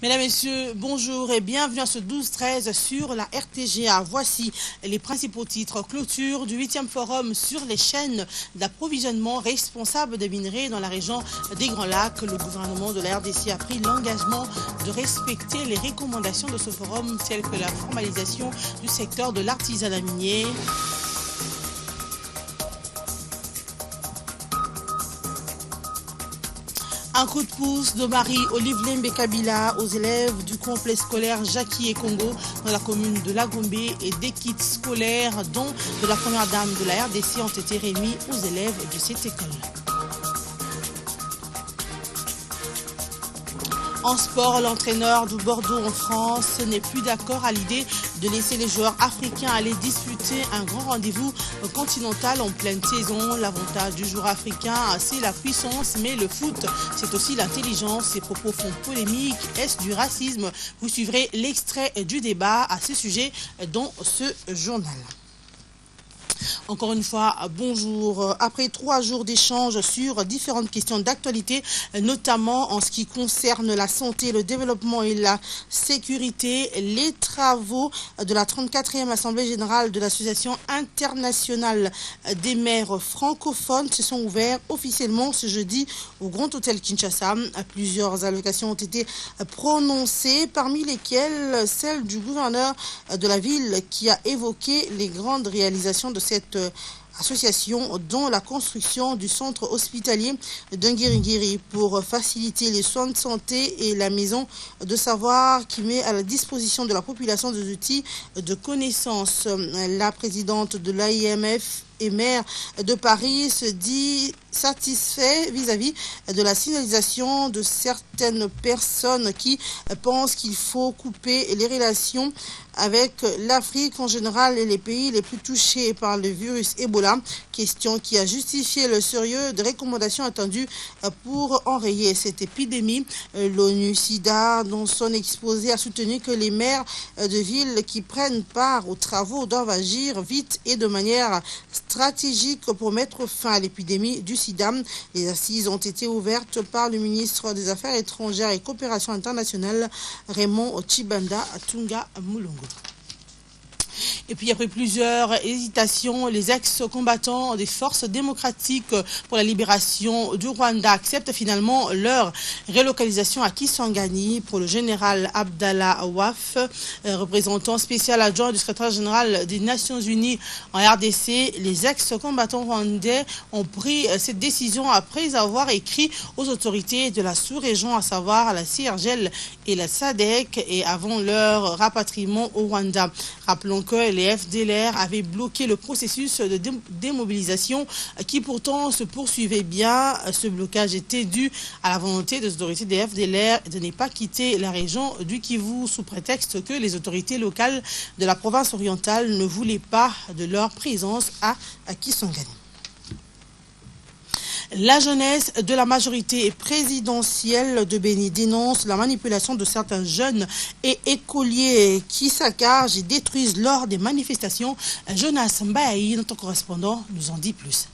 Mesdames, Messieurs, bonjour et bienvenue à ce 12-13 sur la RTGA. Voici les principaux titres. Clôture du 8e forum sur les chaînes d'approvisionnement responsables des minerais dans la région des Grands Lacs. Le gouvernement de la RDC a pris l'engagement de respecter les recommandations de ce forum, telles que la formalisation du secteur de l'artisanat minier. Un coup de pouce de Marie-Olive Lembe Kabila aux élèves du complexe scolaire Jackie et Congo dans la commune de Lagombe et des kits scolaires dont de la première dame de la RDC ont été remis aux élèves de cette école. En sport, l'entraîneur du Bordeaux en France n'est plus d'accord à l'idée de laisser les joueurs africains aller disputer un grand rendez-vous continental en pleine saison. L'avantage du joueur africain, c'est la puissance, mais le foot, c'est aussi l'intelligence. Ces propos font polémique. Est-ce du racisme? Vous suivrez l'extrait du débat à ce sujet dans ce journal. Encore une fois, bonjour. Après 3 jours d'échanges sur différentes questions d'actualité, notamment en ce qui concerne la santé, le développement et la sécurité, les travaux de la 34e Assemblée générale de l'Association internationale des maires francophones se sont ouverts officiellement ce jeudi au Grand Hôtel Kinshasa. Plusieurs allocations ont été prononcées, parmi lesquelles celle du gouverneur de la ville qui a évoqué les grandes réalisations de cette association, dont la construction du centre hospitalier d'Ngirigiri pour faciliter les soins de santé et la maison de savoir qui met à la disposition de la population des outils de connaissance. La présidente de l'AIMF et maire de Paris se dit satisfait vis-à-vis de la signalisation de certaines personnes qui pensent qu'il faut couper les relations avec l'Afrique en général et les pays les plus touchés par le virus Ebola, question qui a justifié le sérieux des recommandations attendues pour enrayer cette épidémie. L'ONU-SIDA, dans son exposé, a soutenu que les maires de villes qui prennent part aux travaux doivent agir vite et de manière stratégique pour mettre fin à l'épidémie du sida. Les assises ont été ouvertes par le ministre des Affaires étrangères et coopération internationale, Raymond Tshibanda Tunga Mulungu. Et puis après plusieurs hésitations, les ex-combattants des forces démocratiques pour la libération du Rwanda acceptent finalement leur relocalisation à Kisangani. Pour le général Abdallah Waf, représentant spécial adjoint du secrétaire général des Nations Unies en RDC, les ex-combattants rwandais ont pris cette décision après avoir écrit aux autorités de la sous-région, à savoir la CIRGL et la SADC, et avant leur rapatriement au Rwanda. Rappelons que les FDLR avaient bloqué le processus de démobilisation qui pourtant se poursuivait bien. Ce blocage était dû à la volonté des autorités des FDLR de ne pas quitter la région du Kivu sous prétexte que les autorités locales de la province orientale ne voulaient pas de leur présence à Kisangani. La jeunesse de la majorité présidentielle de Béni dénonce la manipulation de certains jeunes et écoliers qui saccagent et détruisent lors des manifestations. Jonas Mbaye, notre correspondant, nous en dit plus.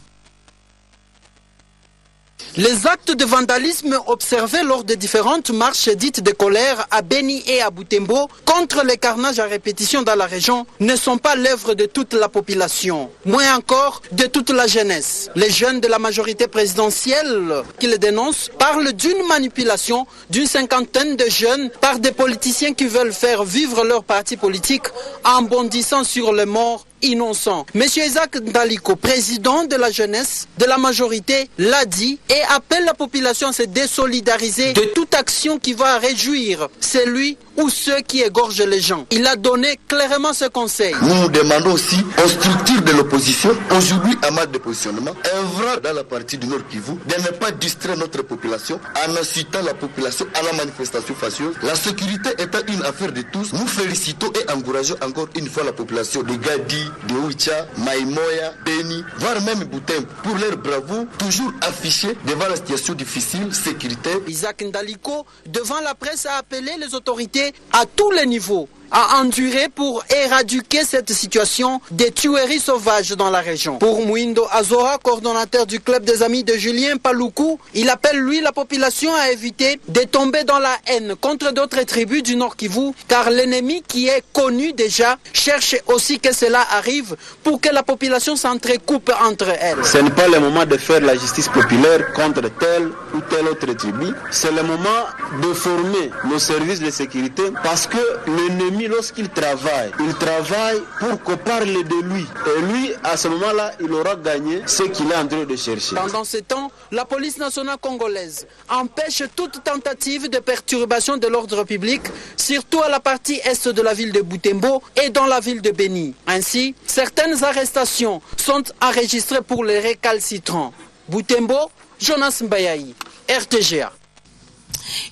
Les actes de vandalisme observés lors des différentes marches dites de colère à Béni et à Butembo contre les carnages à répétition dans la région ne sont pas l'œuvre de toute la population, moins encore de toute la jeunesse. Les jeunes de la majorité présidentielle qui les dénoncent parlent d'une manipulation d'une 50aine de jeunes par des politiciens qui veulent faire vivre leur parti politique en bondissant sur les morts innocents. Monsieur Isaac Ndaliko, président de la jeunesse de la majorité, l'a dit et appelle la population à se désolidariser de toute action qui va réjouir celui ou ceux qui égorgent les gens. Il a donné clairement ce conseil. Nous demandons aussi aux structures de l'opposition, aujourd'hui à mode de positionnement, œuvrant dans la partie du Nord Kivu, de ne pas distraire notre population en incitant la population à la manifestation facieuse. La sécurité étant une affaire de tous, nous félicitons et encourageons encore une fois la population de Gadi, de Ouicha, Maïmoya, Béni, voire même Boutem, pour leur bravoure, toujours affichée devant la situation difficile, sécuritaire. Isaac Ndaliko, devant la presse, a appelé les autorités à tous les niveaux à endurer pour éradiquer cette situation des tueries sauvages dans la région. Pour Mouindo Azora, coordonnateur du club des amis de Julien Paloukou, il appelle lui la population à éviter de tomber dans la haine contre d'autres tribus du Nord Kivu, car l'ennemi qui est connu déjà cherche aussi que cela arrive pour que la population s'entrecoupe entre elles. Ce n'est pas le moment de faire la justice populaire contre telle ou telle autre tribu. C'est le moment de former nos services de sécurité parce que l'ennemi, lorsqu'il travaille, il travaille pour qu'on parle de lui. Et lui, à ce moment-là, il aura gagné ce qu'il est en train de chercher. Pendant ce temps, la police nationale congolaise empêche toute tentative de perturbation de l'ordre public, surtout à la partie est de la ville de Butembo et dans la ville de Beni. Ainsi, certaines arrestations sont enregistrées pour les récalcitrants. Butembo, Jonas Mbayaï, RTGA.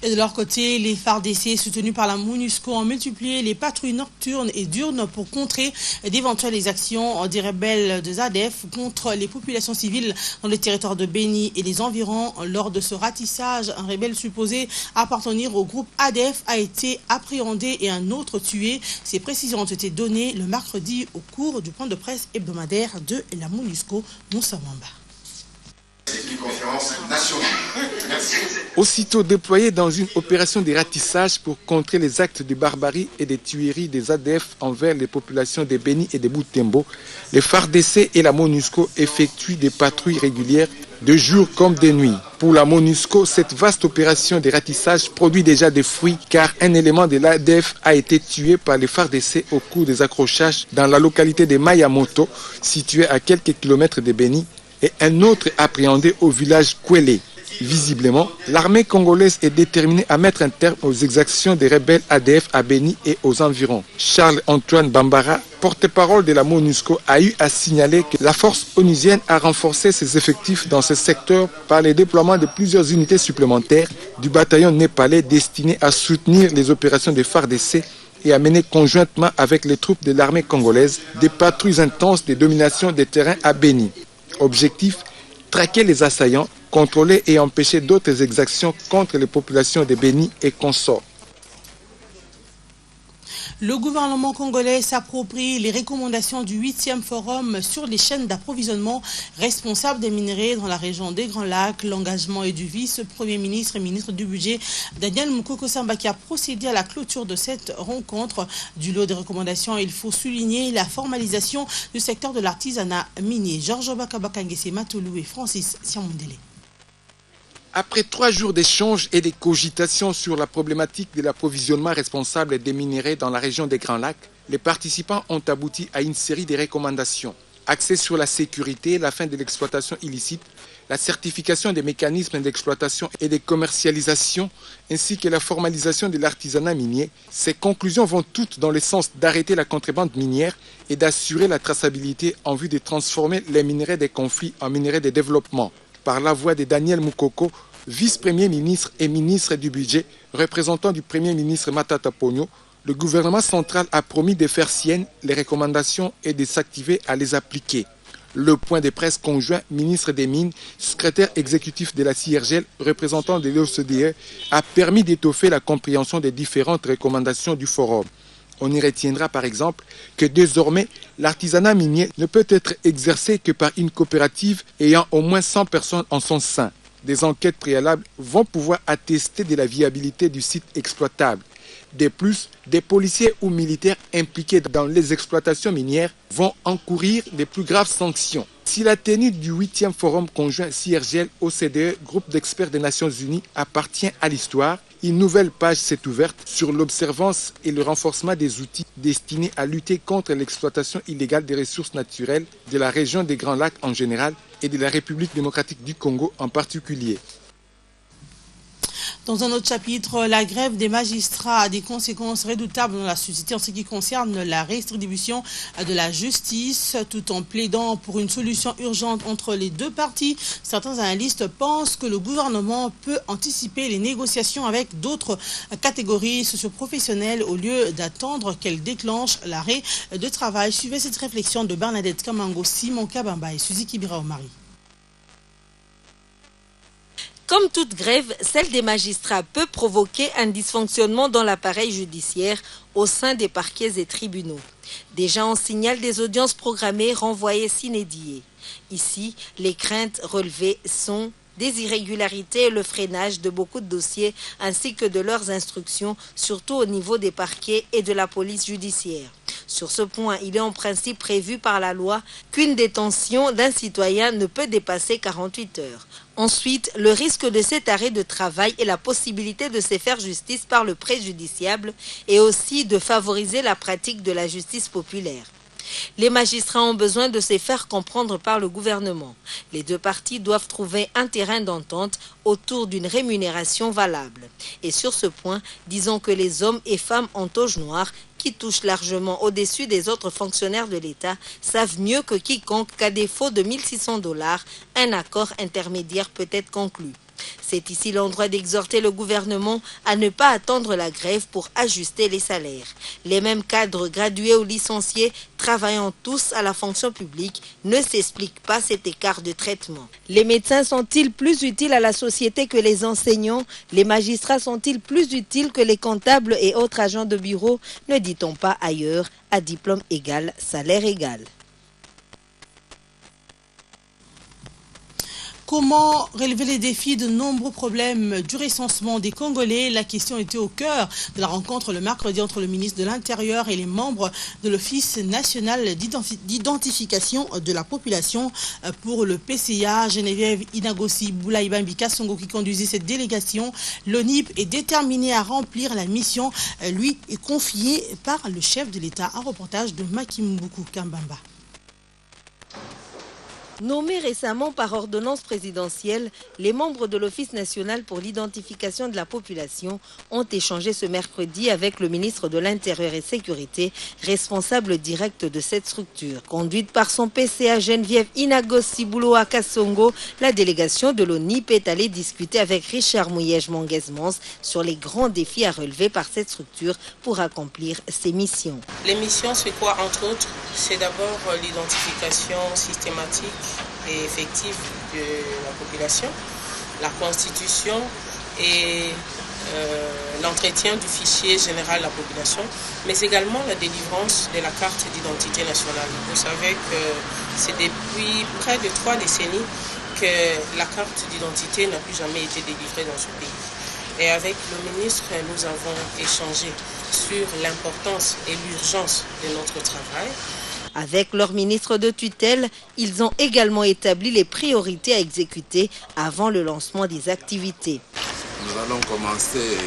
Et de leur côté, les FARDC soutenus par la MONUSCO ont multiplié les patrouilles nocturnes et diurnes pour contrer d'éventuelles exactions des rebelles de ZADF contre les populations civiles dans le territoire de Beni et les environs. Lors de ce ratissage, un rebelle supposé appartenir au groupe ADF a été appréhendé et un autre tué. Ces précisions ont été données le mercredi au cours du point de presse hebdomadaire de la MONUSCO, Moussa Wamba. Aussitôt déployés dans une opération de ratissage pour contrer les actes de barbarie et de tueries des ADF envers les populations de Beni et de Butembo, les FARDC et la MONUSCO effectuent des patrouilles régulières de jour comme de nuit. Pour la MONUSCO, cette vaste opération de ratissage produit déjà des fruits car un élément de l'ADF a été tué par les FARDC au cours des accrochages dans la localité de Mayamoto, située à quelques kilomètres de Beni, et un autre appréhendé au village Kwele. Visiblement, l'armée congolaise est déterminée à mettre un terme aux exactions des rebelles ADF à Beni et aux environs. Charles-Antoine Bambara, porte-parole de la MONUSCO, a eu à signaler que la force onusienne a renforcé ses effectifs dans ce secteur par le déploiement de plusieurs unités supplémentaires du bataillon népalais destiné à soutenir les opérations des FARDC et à mener conjointement avec les troupes de l'armée congolaise des patrouilles intenses de domination des terrains à Beni. Objectif, traquer les assaillants, contrôler et empêcher d'autres exactions contre les populations de Beni et consorts. Le gouvernement congolais s'approprie les recommandations du 8e forum sur les chaînes d'approvisionnement responsables des minerais dans la région des Grands Lacs. L'engagement est du vice-premier ministre et ministre du budget Daniel Mukoko Samba qui a procédé à la clôture de cette rencontre. Du lot des recommandations, il faut souligner la formalisation du secteur de l'artisanat minier. Georges Bakabakangese Matoulou et Francis Siamondele. Après 3 jours d'échanges et de cogitations sur la problématique de l'approvisionnement responsable des minerais dans la région des Grands Lacs, les participants ont abouti à une série de recommandations axées sur la sécurité, la fin de l'exploitation illicite, la certification des mécanismes d'exploitation et de commercialisation, ainsi que la formalisation de l'artisanat minier. Ces conclusions vont toutes dans le sens d'arrêter la contrebande minière et d'assurer la traçabilité en vue de transformer les minerais des conflits en minerais de développement. Par la voix de Daniel Mukoko, vice-premier ministre et ministre du budget, représentant du premier ministre Matata Ponyo, le gouvernement central a promis de faire siennes les recommandations et de s'activer à les appliquer. Le point de presse conjoint, ministre des Mines, secrétaire exécutif de la CIRGL, représentant de l'OCDE, a permis d'étoffer la compréhension des différentes recommandations du forum. On y retiendra par exemple que désormais, l'artisanat minier ne peut être exercé que par une coopérative ayant au moins 100 personnes en son sein. Des enquêtes préalables vont pouvoir attester de la viabilité du site exploitable. De plus, des policiers ou militaires impliqués dans les exploitations minières vont encourir les plus graves sanctions. Si la tenue du 8e forum conjoint CIRGL-OCDE, groupe d'experts des Nations Unies, appartient à l'histoire, une nouvelle page s'est ouverte sur l'observance et le renforcement des outils destinés à lutter contre l'exploitation illégale des ressources naturelles de la région des Grands Lacs en général et de la République démocratique du Congo en particulier. Dans un autre chapitre, la grève des magistrats a des conséquences redoutables dans la société en ce qui concerne la redistribution de la justice, tout en plaidant pour une solution urgente entre les deux parties. Certains analystes pensent que le gouvernement peut anticiper les négociations avec d'autres catégories socioprofessionnelles au lieu d'attendre qu'elles déclenchent l'arrêt de travail. Suivez cette réflexion de Bernadette Kamango, Simon Kabamba et Suzy Kibira Omari. Comme toute grève, celle des magistrats peut provoquer un dysfonctionnement dans l'appareil judiciaire au sein des parquets et tribunaux. Déjà, on signale des audiences programmées renvoyées sine die. Ici, les craintes relevées sont des irrégularités et le freinage de beaucoup de dossiers ainsi que de leurs instructions, surtout au niveau des parquets et de la police judiciaire. Sur ce point, il est en principe prévu par la loi qu'une détention d'un citoyen ne peut dépasser 48 heures. Ensuite, le risque de cet arrêt de travail et la possibilité de se faire justice par le préjudiciable et aussi de favoriser la pratique de la justice populaire. Les magistrats ont besoin de se faire comprendre par le gouvernement. Les deux parties doivent trouver un terrain d'entente autour d'une rémunération valable. Et sur ce point, disons que les hommes et femmes en toge noire, qui touchent largement au-dessus des autres fonctionnaires de l'État, savent mieux que quiconque qu'à défaut de $1 600, un accord intermédiaire peut être conclu. C'est ici l'endroit d'exhorter le gouvernement à ne pas attendre la grève pour ajuster les salaires. Les mêmes cadres gradués ou licenciés travaillant tous à la fonction publique ne s'expliquent pas cet écart de traitement. Les médecins sont-ils plus utiles à la société que les enseignants? Les magistrats sont-ils plus utiles que les comptables et autres agents de bureau? Ne dit-on pas ailleurs, à diplôme égal, salaire égal? Comment relever les défis de nombreux problèmes du recensement des Congolais? La question était au cœur de la rencontre le mercredi entre le ministre de l'Intérieur et les membres de l'Office national d'identification de la population pour le PCA. Geneviève Inagosi Boulaïbambika Songo qui conduisait cette délégation. L'ONIP est déterminé à remplir la mission lui est confiée par le chef de l'État. Un reportage de Makimbuku Kambamba. Nommés récemment par ordonnance présidentielle, les membres de l'Office national pour l'identification de la population ont échangé ce mercredi avec le ministre de l'Intérieur et Sécurité, responsable direct de cette structure. Conduite par son PCA Geneviève Inagosi Bouloa Kasongo, la délégation de l'ONIP est allée discuter avec Richard Mouyej-Monguez-Mons sur les grands défis à relever par cette structure pour accomplir ses missions. Les missions, c'est quoi entre autres? C'est d'abord l'identification systématique et effective de la population, la constitution et l'entretien du fichier général de la population, mais également la délivrance de la carte d'identité nationale. Vous savez que c'est depuis près de 3 décennies que la carte d'identité n'a plus jamais été délivrée dans ce pays. Et avec le ministre, nous avons échangé sur l'importance et l'urgence de notre travail. Avec leur ministre de tutelle, ils ont également établi les priorités à exécuter avant le lancement des activités. Nous allons commencer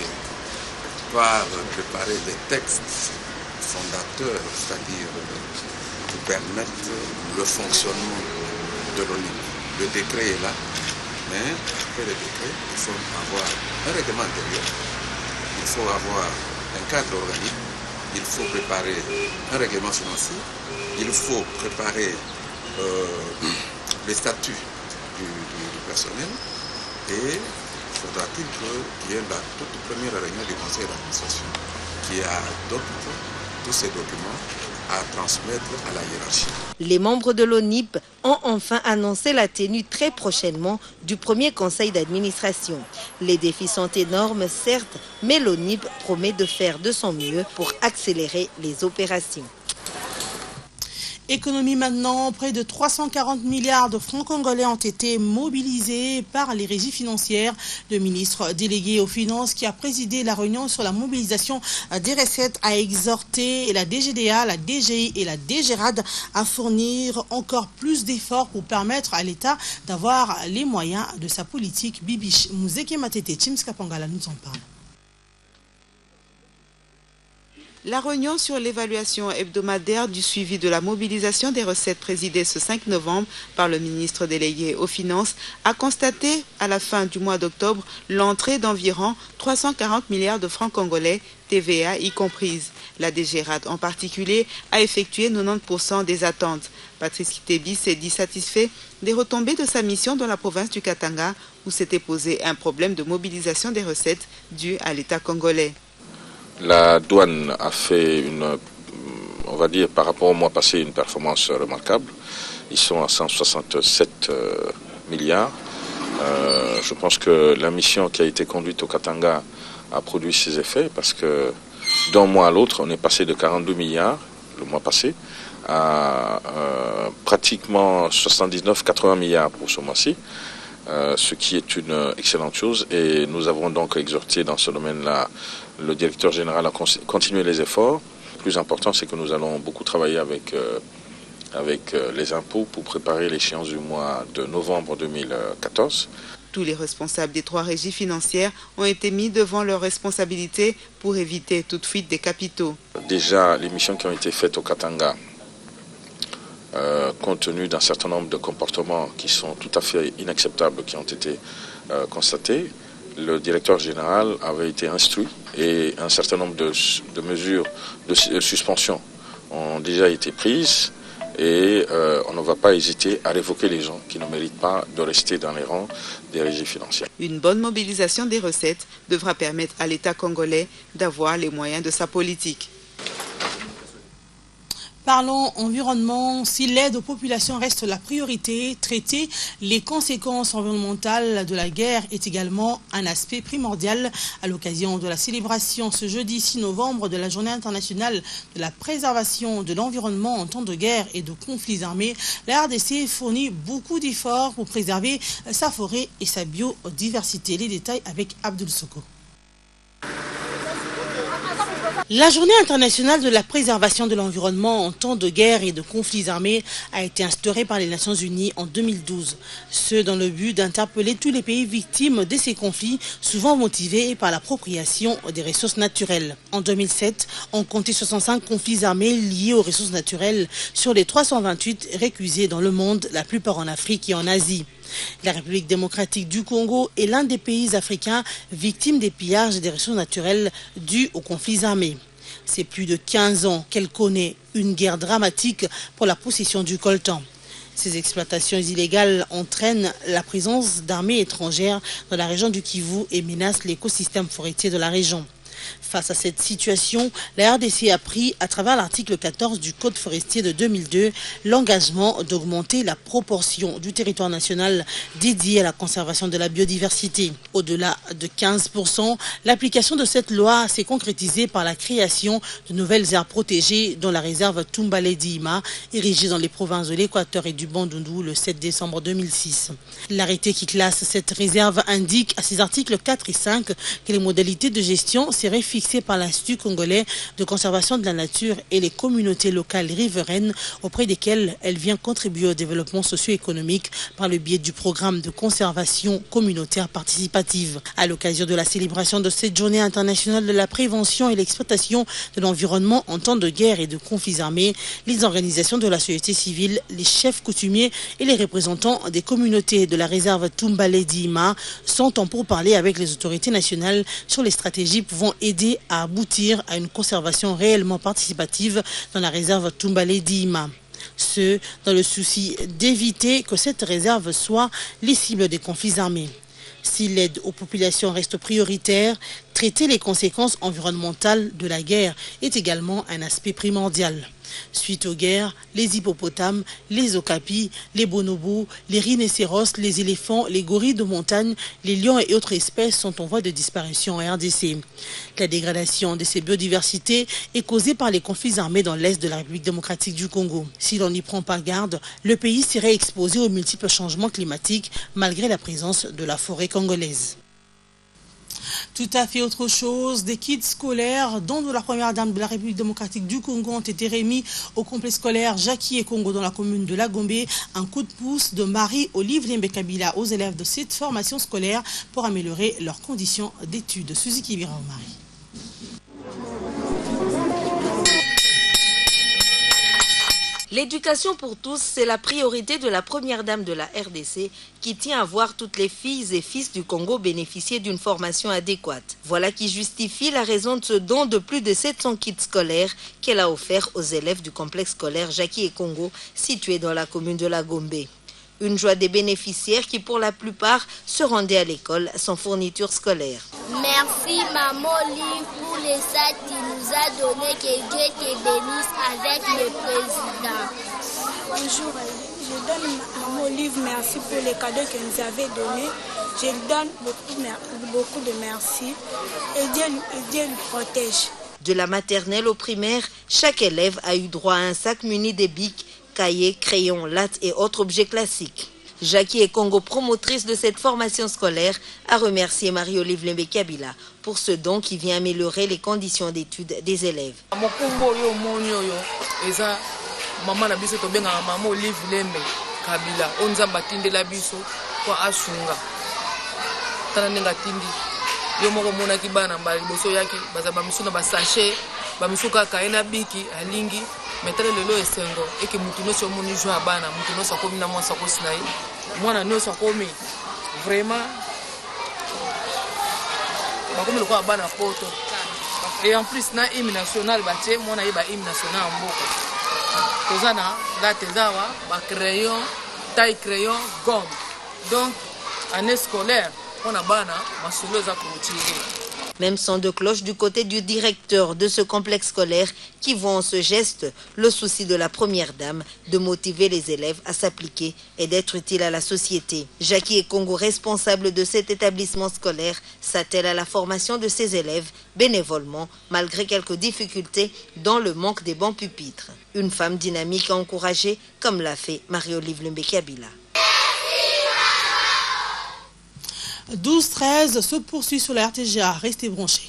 par préparer des textes fondateurs, c'est-à-dire qui permettent le fonctionnement de l'ONIP. Le décret est là, mais après le décret, il faut avoir un règlement intérieur, il faut avoir un cadre organique, il faut préparer un règlement financier, il faut préparer les statuts du personnel et faudra-t-il qu'il y ait la toute première réunion du conseil d'administration qui adopte tous ces documents à transmettre à la hiérarchie. Les membres de l'ONIP ont enfin annoncé la tenue très prochainement du premier conseil d'administration. Les défis sont énormes, certes, mais l'ONIP promet de faire de son mieux pour accélérer les opérations. Économie maintenant, près de 340 milliards de francs congolais ont été mobilisés par les régies financières. Le ministre délégué aux finances qui a présidé la réunion sur la mobilisation des recettes a exhorté la DGDA, la DGI et la DGRAD à fournir encore plus d'efforts pour permettre à l'État d'avoir les moyens de sa politique. Bibiche Mouzeke Matete, Chimska Pangala nous en parle. La réunion sur l'évaluation hebdomadaire du suivi de la mobilisation des recettes présidée ce 5 novembre par le ministre délégué aux Finances a constaté à la fin du mois d'octobre l'entrée d'environ 340 milliards de francs congolais, TVA y comprise. La DGRAD en particulier a effectué 90% des attentes. Patrice Kitebi s'est dit satisfait des retombées de sa mission dans la province du Katanga où s'était posé un problème de mobilisation des recettes dû à l'État congolais. La douane a fait on va dire par rapport au mois passé, une performance remarquable. Ils sont à 167 milliards. Je pense que la mission qui a été conduite au Katanga a produit ses effets parce que d'un mois à l'autre, on est passé de 42 milliards le mois passé à pratiquement 79-80 milliards pour ce mois-ci, ce qui est une excellente chose. Et nous avons donc exhorté dans ce domaine-là le directeur général à continuer les efforts. Le plus important, c'est que nous allons beaucoup travailler avec les impôts pour préparer l'échéance du mois de novembre 2014. Tous les responsables des 3 régies financières ont été mis devant leurs responsabilités pour éviter toute fuite des capitaux. Déjà, les missions qui ont été faites au Katanga, compte tenu d'un certain nombre de comportements qui sont tout à fait inacceptables, qui ont été constatés, le directeur général avait été instruit et un certain nombre de mesures de suspension ont déjà été prises. Et on ne va pas hésiter à révoquer les gens qui ne méritent pas de rester dans les rangs des régies financières. Une bonne mobilisation des recettes devra permettre à l'État congolais d'avoir les moyens de sa politique. Parlons environnement. Si l'aide aux populations reste la priorité, traiter les conséquences environnementales de la guerre est également un aspect primordial. À l'occasion de la célébration ce jeudi 6 novembre de la Journée internationale de la préservation de l'environnement en temps de guerre et de conflits armés, la RDC fournit beaucoup d'efforts pour préserver sa forêt et sa biodiversité. Les détails avec Abdoul Soko. La Journée internationale de la préservation de l'environnement en temps de guerre et de conflits armés a été instaurée par les Nations Unies en 2012. Ce dans le but d'interpeller tous les pays victimes de ces conflits, souvent motivés par l'appropriation des ressources naturelles. En 2007, on comptait 65 conflits armés liés aux ressources naturelles sur les 328 récusés dans le monde, la plupart en Afrique et en Asie. La République démocratique du Congo est l'un des pays africains victimes des pillages et des ressources naturelles dus aux conflits armés. C'est plus de 15 ans qu'elle connaît une guerre dramatique pour la possession du coltan. Ces exploitations illégales entraînent la présence d'armées étrangères dans la région du Kivu et menacent l'écosystème forestier de la région. Face à cette situation, la RDC a pris, à travers l'article 14 du Code forestier de 2002, l'engagement d'augmenter la proportion du territoire national dédié à la conservation de la biodiversité. Au-delà de 15%, l'application de cette loi s'est concrétisée par la création de nouvelles aires protégées, dont la réserve Tumbale-Diima, érigée dans les provinces de l'Équateur et du Bandundu le 7 décembre 2006. L'arrêté qui classe cette réserve indique à ses articles 4 et 5 que les modalités de gestion seraient fixées par l'Institut congolais de conservation de la nature et les communautés locales riveraines auprès desquelles elle vient contribuer au développement socio-économique par le biais du programme de conservation communautaire participative. À l'occasion de la célébration de cette journée internationale de la prévention et l'exploitation de l'environnement en temps de guerre et de conflits armés, les organisations de la société civile, les chefs coutumiers et les représentants des communautés de la réserve Tumbale-Diima sont en pourparlers avec les autorités nationales sur les stratégies pouvant aider à aboutir à une conservation réellement participative dans la réserve Tumbale-Diima. Ce, dans le souci d'éviter que cette réserve soit les cibles des conflits armés. Si l'aide aux populations reste prioritaire, traiter les conséquences environnementales de la guerre est également un aspect primordial. Suite aux guerres, les hippopotames, les okapis, les bonobos, les rhinocéros, les éléphants, les gorilles de montagne, les lions et autres espèces sont en voie de disparition en RDC. La dégradation de ces biodiversités est causée par les conflits armés dans l'est de la République démocratique du Congo. Si l'on n'y prend pas garde, le pays serait exposé aux multiples changements climatiques malgré la présence de la forêt congolaise. Tout à fait autre chose, des kits scolaires, dont de la première dame de la République démocratique du Congo, ont été remis au complexe scolaire Jackie et Congo dans la commune de La Gombe. Un coup de pouce de Marie-Olive Lembe-Kabila aux élèves de cette formation scolaire pour améliorer leurs conditions d'études. Suzuki Bira-Marie. L'éducation pour tous, c'est la priorité de la première dame de la RDC qui tient à voir toutes les filles et fils du Congo bénéficier d'une formation adéquate. Voilà qui justifie la raison de ce don de plus de 700 kits scolaires qu'elle a offert aux élèves du complexe scolaire Jackie et Congo situé dans la commune de La Gombe. Une joie des bénéficiaires qui pour la plupart se rendaient à l'école sans fourniture scolaire. Merci Maman Olive pour les sacs qu'il nous a donnés, que Dieu te bénisse avec le président. Bonjour, donne Maman Olive merci pour les cadeaux qu'elle nous avait donnés. Je lui donne beaucoup de merci et Dieu le protège. De la maternelle au primaire, chaque élève a eu droit à un sac muni de bics, cahiers, crayons, lattes et autres objets classiques. Jackie Ekongo, promotrice de cette formation scolaire, a remercié Marie-Olive Lembe-Kabila pour ce don qui vient améliorer les conditions d'études des élèves. Maman na biso to benga Maman Olive Lembe-Kabila onza batinde la biso kwa asunga tana ninga tindi yo moko mona ki bana mbali boso yaki baza bamisu na basachet bamisu kaka ena biki alingi metre lelo esengo eke mutu no so moni jo abana mutu no so komi na mwasa ko sinai mwana no so komi vraiment bakomi lokwa abana poto et en plus na hymne national batie mona yeba hymne national mboka tozana date zawa ba crayon taille crayon gomme donc année scolaire on a bana masolo za kuchiri. Même son de cloche du côté du directeur de ce complexe scolaire qui voit en ce geste le souci de la première dame de motiver les élèves à s'appliquer et d'être utile à la société. Jackie Ekongo, responsable de cet établissement scolaire, s'attelle à la formation de ses élèves bénévolement malgré quelques difficultés dans le manque des bons pupitres. Une femme dynamique et encouragée comme l'a fait Marie-Olive Lembe-Kabila. 12-13 se poursuit sur la RTGA. Restez branchés.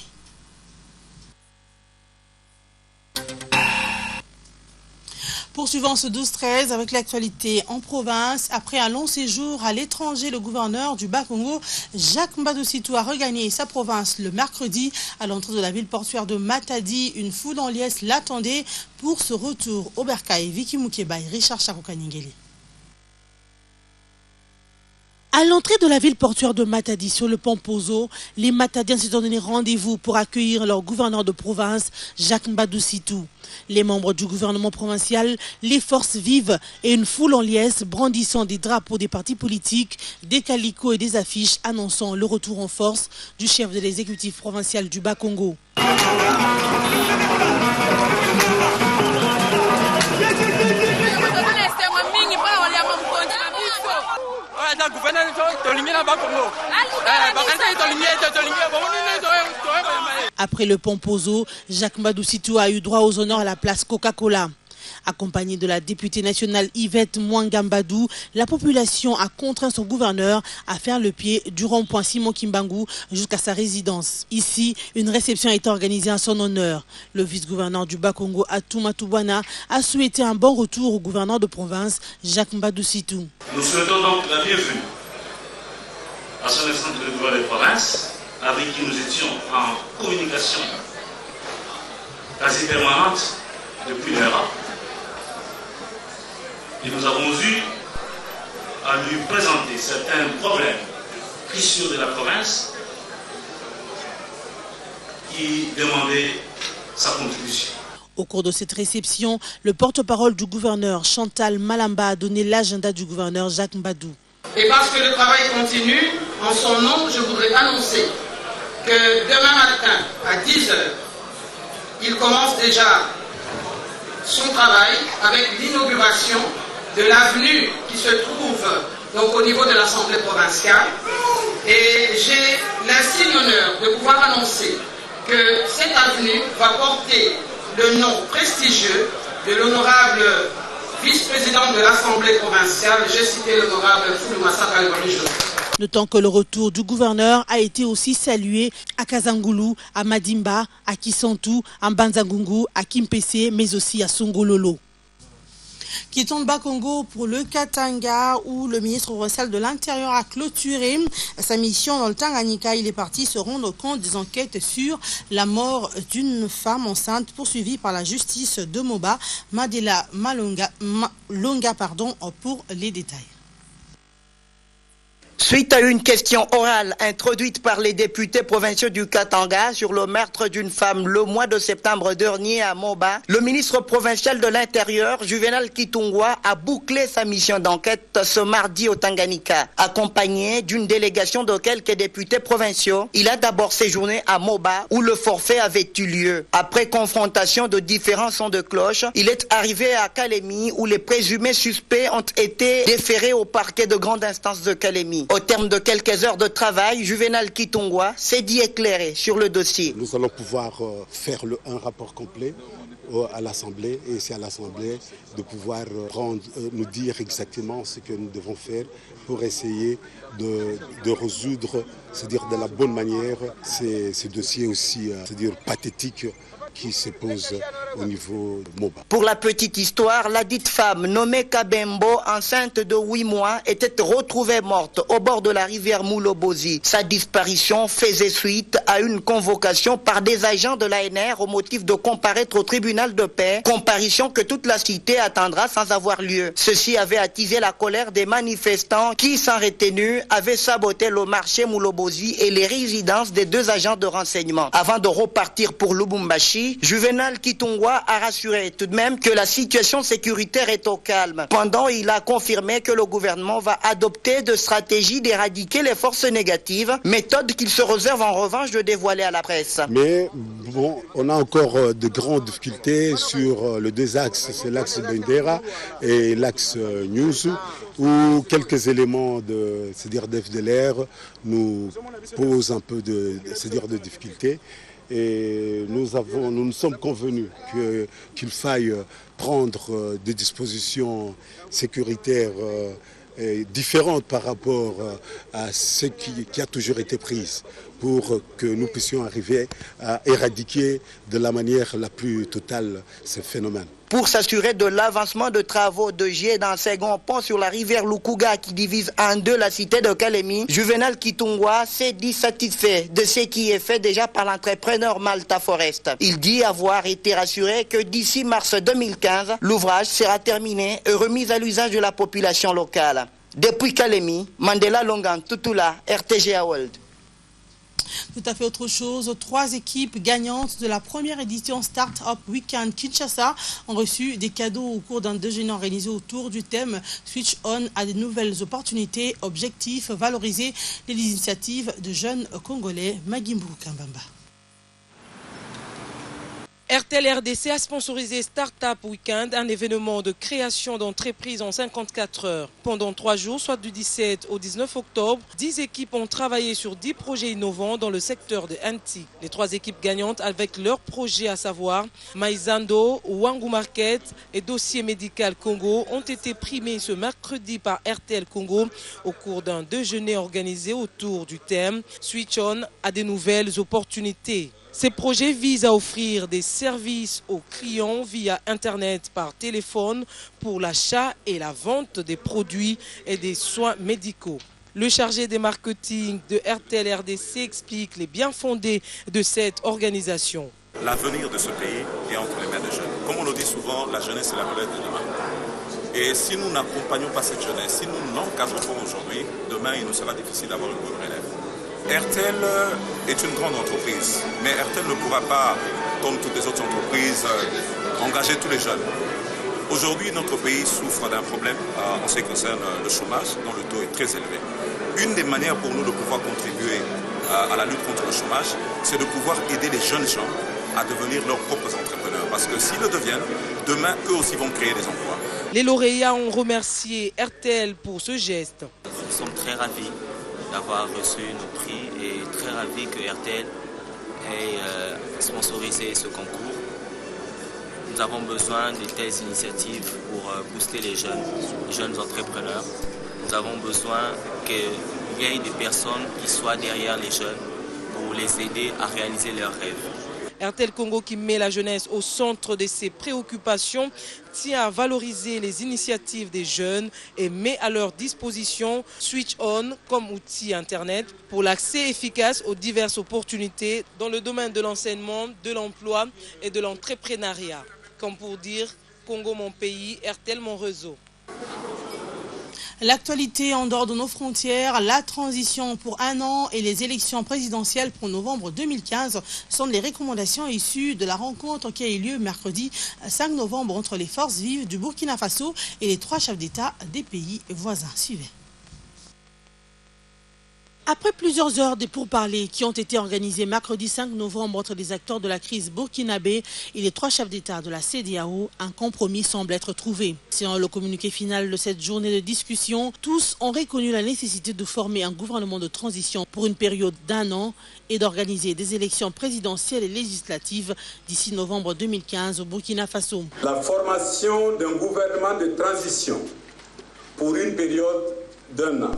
Poursuivons ce 12-13 avec l'actualité en province. Après un long séjour à l'étranger, le gouverneur du Bas-Congo, Jacques Mbadou Sitou, a regagné sa province le mercredi à l'entrée de la ville portuaire de Matadi. Une foule en liesse l'attendait pour ce retour au Bercail. Vicky Moukebaï, Richard Chakokaningeli. À l'entrée de la ville portuaire de Matadi, sur le pont Pozo, les Matadiens se sont donné rendez-vous pour accueillir leur gouverneur de province, Jacques Mbadou Sitou. Les membres du gouvernement provincial, les forces vives et une foule en liesse brandissant des drapeaux des partis politiques, des calicots et des affiches annonçant le retour en force du chef de l'exécutif provincial du Bas-Congo. Après le pont Pozo, Jacques Mbadou Sitou a eu droit aux honneurs à la place Coca-Cola. Accompagné de la députée nationale Yvette Mwangambadou, la population a contraint son gouverneur à faire le pied du rond-point Simon Kimbangu jusqu'à sa résidence. Ici, une réception a été organisée en son honneur. Le vice-gouverneur du Bas-Congo, Atouma Toubana, a souhaité un bon retour au gouverneur de province, Jacques Mbadou Sitou. Nous souhaitons donc la bienvenue à son excellence le gouverneur de province, avec qui nous étions en communication quasi permanente depuis une heure. Et nous avons eu à lui présenter certains problèmes cruciaux de la province qui demandaient sa contribution. Au cours de cette réception, le porte-parole du gouverneur Chantal Malamba a donné l'agenda du gouverneur Jacques Mbadou. Et parce que le travail continue, en son nom, je voudrais annoncer que demain matin, à 10h, il commence déjà son travail avec l'inauguration de l'avenue qui se trouve donc au niveau de l'Assemblée provinciale. Et j'ai l'insigne honneur de pouvoir annoncer que cette avenue va porter le nom prestigieux de l'honorable vice-président de l'Assemblée provinciale, j'ai cité l'honorable Fouloumassa Kalbarijo. Notons que le retour du gouverneur a été aussi salué à Kazangoulou, à Madimba, à Kisantou, à Mbanzangungu, à Kimpese, mais aussi à Songololo. Quittons le Bas-Congo pour le Katanga où le ministre provincial de l'Intérieur a clôturé sa mission dans le Tanganyika. Il est parti se rendre compte des enquêtes sur la mort d'une femme enceinte poursuivie par la justice de Moba. Madela Longa pour les détails. Suite à une question orale introduite par les députés provinciaux du Katanga sur le meurtre d'une femme le mois de septembre dernier à Moba, le ministre provincial de l'Intérieur, Juvenal Kitungwa, a bouclé sa mission d'enquête ce mardi au Tanganyika. Accompagné d'une délégation de quelques députés provinciaux, il a d'abord séjourné à Moba où le forfait avait eu lieu. Après confrontation de différents sons de cloche, il est arrivé à Kalemi où les présumés suspects ont été déférés au parquet de grande instance de Kalemi. Au terme de quelques heures de travail, Juvenal Kitungwa s'est dit éclairé sur le dossier. Nous allons pouvoir faire un rapport complet à l'Assemblée et c'est à l'Assemblée de pouvoir nous dire exactement ce que nous devons faire pour essayer de résoudre, c'est-à-dire de la bonne manière, ces dossiers aussi, c'est-à-dire pathétiques qui se posent au niveau de Moba. Pour la petite histoire, la dite femme nommée Kabembo, enceinte de 8 mois, était retrouvée morte au bord de la rivière Moulobozi. Sa disparition faisait suite à une convocation par des agents de l'ANR au motif de comparaître au tribunal de paix, comparution que toute la cité attendra sans avoir lieu. Ceci avait attisé la colère des manifestants qui, sans retenue, avaient saboté le marché Moulobozi et les résidences des 2 agents de renseignement. Avant de repartir pour Lubumbashi, Juvenal Kitungwa a rassuré tout de même que la situation sécuritaire est au calme. Pendant, il a confirmé que le gouvernement va adopter de stratégies d'éradiquer les forces négatives, méthode qu'il se réserve en revanche de dévoiler à la presse. Mais bon, on a encore de grandes difficultés sur les 2 axes, c'est l'axe Bendera et l'axe Nyusu, où quelques éléments de FDLR nous posent un peu de difficultés. Et nous nous sommes convenus qu'il faille prendre des dispositions sécuritaires différentes par rapport à ce qui a toujours été pris pour que nous puissions arriver à éradiquer de la manière la plus totale ce phénomène. Pour s'assurer de l'avancement de travaux de jet d'un second pont sur la rivière Lukuga qui divise en 2 la cité de Kalemi, Juvenal Kitungwa s'est dit satisfait de ce qui est fait déjà par l'entrepreneur Malta Forest. Il dit avoir été rassuré que d'ici mars 2015, l'ouvrage sera terminé et remis à l'usage de la population locale. Depuis Kalemi, Mandela Longan Tutula, RTGA World. Tout à fait autre chose. 3 équipes gagnantes de la première édition Start-up Weekend Kinshasa ont reçu des cadeaux au cours d'un déjeuner organisé autour du thème Switch On à de nouvelles opportunités. Objectif, valoriser les initiatives de jeunes Congolais. Magimbu Kambamba. RTL RDC a sponsorisé Startup Weekend, un événement de création d'entreprises en 54 heures. Pendant 3 jours, soit du 17 au 19 octobre, 10 équipes ont travaillé sur 10 projets innovants dans le secteur de Anti. Les 3 équipes gagnantes avec leurs projets à savoir Maizando, Wangu Market et Dossier Médical Congo ont été primés ce mercredi par RTL Congo au cours d'un déjeuner organisé autour du thème Switch On à des nouvelles opportunités. Ces projets visent à offrir des services aux clients via Internet par téléphone pour l'achat et la vente des produits et des soins médicaux. Le chargé des marketing de RTL RDC explique les bien fondés de cette organisation. L'avenir de ce pays est entre les mains des jeunes. Comme on le dit souvent, la jeunesse est la relève de demain. Et si nous n'accompagnons pas cette jeunesse, si nous n'encadrons pas aujourd'hui, demain il nous sera difficile d'avoir une bonne relève. RTL est une grande entreprise, mais RTL ne pourra pas, comme toutes les autres entreprises, engager tous les jeunes. Aujourd'hui, notre pays souffre d'un problème en ce qui concerne le chômage, dont le taux est très élevé. Une des manières pour nous de pouvoir contribuer à la lutte contre le chômage, c'est de pouvoir aider les jeunes gens à devenir leurs propres entrepreneurs. Parce que s'ils le deviennent, demain, eux aussi vont créer des emplois. Les lauréats ont remercié RTL pour ce geste. Nous sommes très ravis d'avoir reçu nos prix et très ravis que RTL ait sponsorisé ce concours. Nous avons besoin de telles initiatives pour booster les jeunes entrepreneurs. Nous avons besoin qu'il y ait des personnes qui soient derrière les jeunes pour les aider à réaliser leurs rêves. RTL Congo, qui met la jeunesse au centre de ses préoccupations, tient à valoriser les initiatives des jeunes et met à leur disposition Switch On comme outil Internet pour l'accès efficace aux diverses opportunités dans le domaine de l'enseignement, de l'emploi et de l'entrepreneuriat. Comme pour dire Congo mon pays, RTL mon réseau. L'actualité en dehors de nos frontières, la transition pour 1 an et les élections présidentielles pour novembre 2015 sont les recommandations issues de la rencontre qui a eu lieu mercredi 5 novembre entre les forces vives du Burkina Faso et les 3 chefs d'État des pays voisins. Suivez. Après plusieurs heures de pourparlers qui ont été organisés mercredi 5 novembre entre les acteurs de la crise burkinabé et les 3 chefs d'État de la CEDEAO, un compromis semble être trouvé. Selon le communiqué final de cette journée de discussion, tous ont reconnu la nécessité de former un gouvernement de transition pour une période d'1 an et d'organiser des élections présidentielles et législatives d'ici novembre 2015 au Burkina Faso. La formation d'un gouvernement de transition pour une période d'1 an.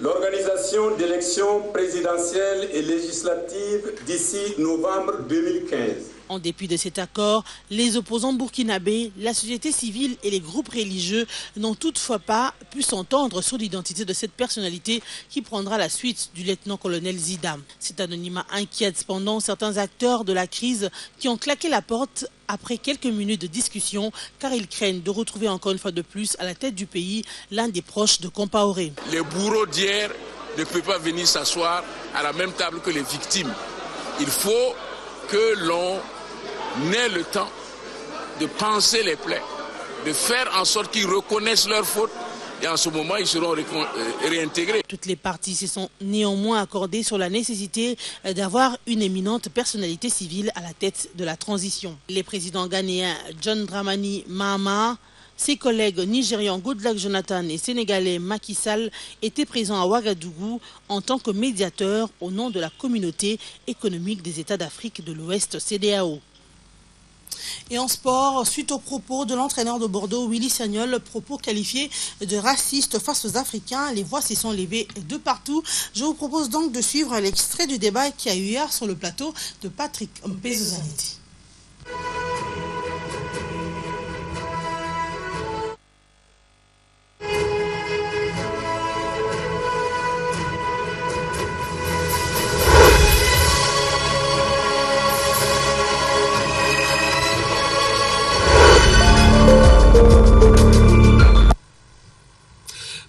L'organisation d'élections présidentielles et législatives d'ici novembre 2015. En dépit de cet accord, les opposants burkinabés, la société civile et les groupes religieux n'ont toutefois pas pu s'entendre sur l'identité de cette personnalité qui prendra la suite du lieutenant-colonel Zida. Cet anonymat inquiète cependant certains acteurs de la crise qui ont claqué la porte après quelques minutes de discussion car ils craignent de retrouver encore une fois de plus à la tête du pays l'un des proches de Compaoré. Les bourreaux d'hier ne peuvent pas venir s'asseoir à la même table que les victimes. Il faut que l'on ait le temps de panser les plaies, de faire en sorte qu'ils reconnaissent leurs fautes et en ce moment ils seront réintégrés. Toutes les parties se sont néanmoins accordées sur la nécessité d'avoir une éminente personnalité civile à la tête de la transition. Les présidents ghanéens John Dramani Mahama, ses collègues nigérians Goodluck Jonathan et sénégalais Macky Sall étaient présents à Ouagadougou en tant que médiateurs au nom de la communauté économique des États d'Afrique de l'Ouest CEDEAO. Et en sport, suite aux propos de l'entraîneur de Bordeaux, Willy Sagnol, propos qualifiés de racistes face aux Africains, les voix s'y sont levées de partout. Je vous propose donc de suivre l'extrait du débat qui a eu hier sur le plateau de Patrick Mpezo-Zanetti.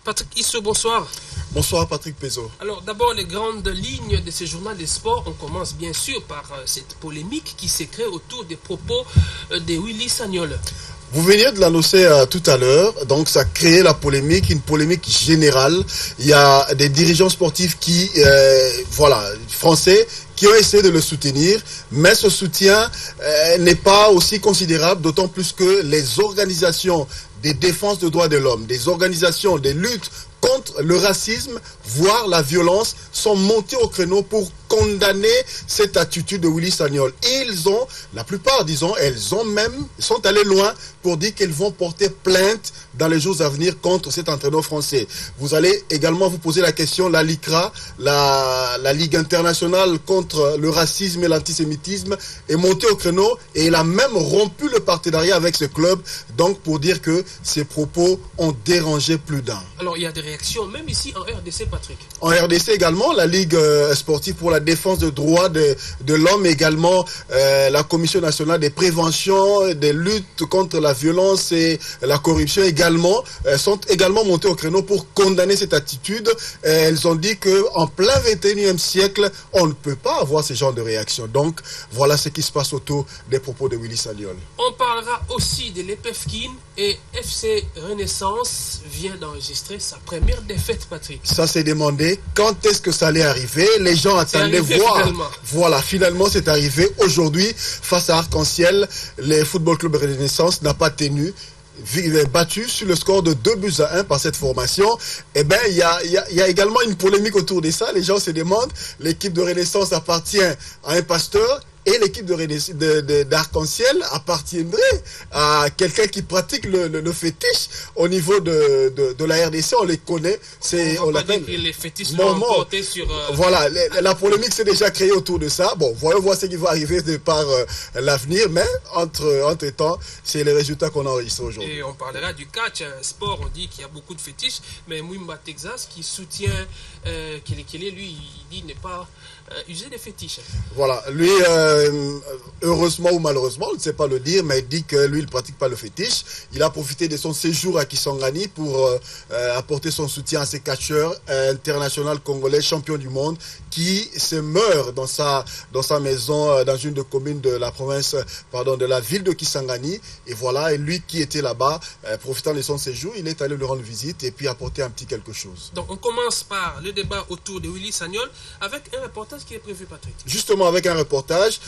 Patrick Issou, bonsoir. Bonsoir Patrick Pezo. Alors d'abord les grandes lignes de ce journal des sports. On commence bien sûr par cette polémique qui s'est créée autour des propos de Willy Sagnol. Vous veniez de l'annoncer tout à l'heure, donc ça a créé la polémique, une polémique générale. Il y a des dirigeants sportifs qui, français, qui ont essayé de le soutenir, mais ce soutien n'est pas aussi considérable, d'autant plus que les organisations des défenses des droits de l'homme, des organisations des luttes contre le racisme, voire la violence, sont montées au créneau pour condamner cette attitude de Willy Sagnol. Et la plupart, elles sont allées loin pour dire qu'elles vont porter plainte dans les jours à venir contre cet entraîneur français. Vous allez également vous poser la question, la LICRA, la Ligue internationale contre le racisme et l'antisémitisme, est montée au créneau et elle a même rompu le partenariat avec ce club, donc pour dire que ces propos ont dérangé plus d'un. Alors il y a des réactions, même ici en RDC, Patrick. En RDC également, la Ligue sportive pour la défense des droits de l'homme, également la Commission nationale des préventions, des luttes contre la violence et la corruption également, sont également montées au créneau pour condamner cette attitude. Elles ont dit qu'en plein 21e siècle, on ne peut pas avoir ce genre de réaction. Donc voilà ce qui se passe autour des propos de Willy Sagnol. On parlera aussi de l'EPFKIN et FC Renaissance vient d'enregistrer sa première défaite, Patrick. Ça s'est demandé quand est-ce que ça allait arriver. Les gens attendaient voir. Finalement. Voilà, finalement c'est arrivé aujourd'hui face à Arc-en-Ciel. Le Football Club Renaissance n'a pas tenu. Battu sur le score de 2-1 par cette formation. Eh bien, il y a également une polémique autour de ça. Les gens se demandent, l'équipe de Renaissance appartient à un pasteur et l'équipe d'Arc-en-Ciel appartiendrait à quelqu'un qui pratique le fétiche au niveau de la RDC. On les connaît. On l'appelle. Les fétiches l'ont porté sur. Voilà, la polémique s'est déjà créée autour de ça. Bon, voyons voir ce qui va arriver de par l'avenir, mais entre-temps, c'est les résultats qu'on a enregistrés aujourd'hui. Et on parlera du catch, un sport, on dit qu'il y a beaucoup de fétiches, mais Mwimba Texas qui soutient Kelekele, lui, il dit n'est pas user des fétiches. Voilà, lui, heureusement ou malheureusement, on ne sait pas le dire, mais il dit que lui, il ne pratique pas le fétiche. Il a profité de son séjour à Kisangani pour apporter son soutien à ces catcheurs internationaux congolais, champions du monde, qui se meurent dans sa maison, dans une des communes de la province, de la ville de Kisangani. Et voilà, et lui qui était là-bas, profitant de son séjour, il est allé lui rendre visite et puis apporter un petit quelque chose. Donc on commence par le débat autour de Willy Sagnol avec un reportage qui est prévu, Patrick. Justement, avec un reportage,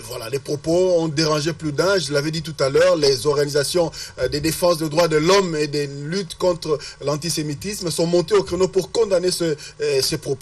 voilà, les propos ont dérangé plus d'un. Je l'avais dit tout à l'heure, les organisations des défenses des droits de l'homme et des luttes contre l'antisémitisme sont montées au créneau pour condamner ces propos.